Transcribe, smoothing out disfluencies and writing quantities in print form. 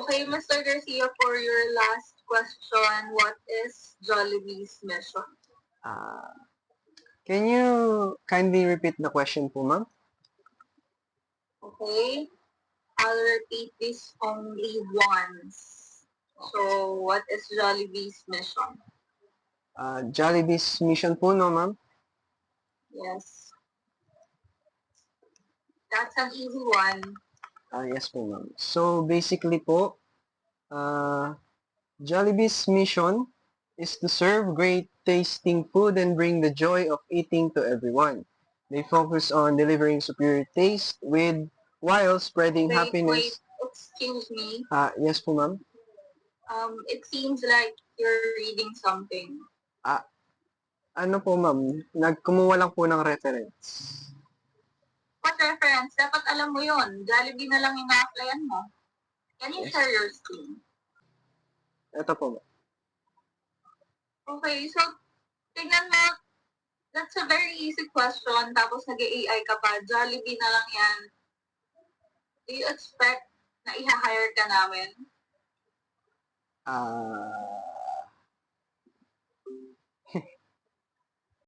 Okay, Mr. Garcia, for your last question, what is Jollibee's mission? Can you kindly repeat the question po, ma'am? Okay, I'll repeat this only once. So, what is Jollibee's mission? Jollibee's mission po, no, ma'am? Yes. That's an easy one. Yes po, ma'am. So, basically po, Jollibee's mission is to serve great tasting food and bring the joy of eating to everyone. They focus on delivering superior taste while spreading Wait, happiness. excuse me. Yes po, ma'am. It seems like you're reading something. Ano po, ma'am? Kumuha lang po ng reference. What reference? Dapat alam mo yon. Jollibee na lang yung na-applyan mo. Can you share your screen? Ito po, ma'am. Okay, so, tignan mo. That's a very easy question. Tapos nag-AI ka pa. Jollibee na lang yan. Do you expect na i-hire ka namin?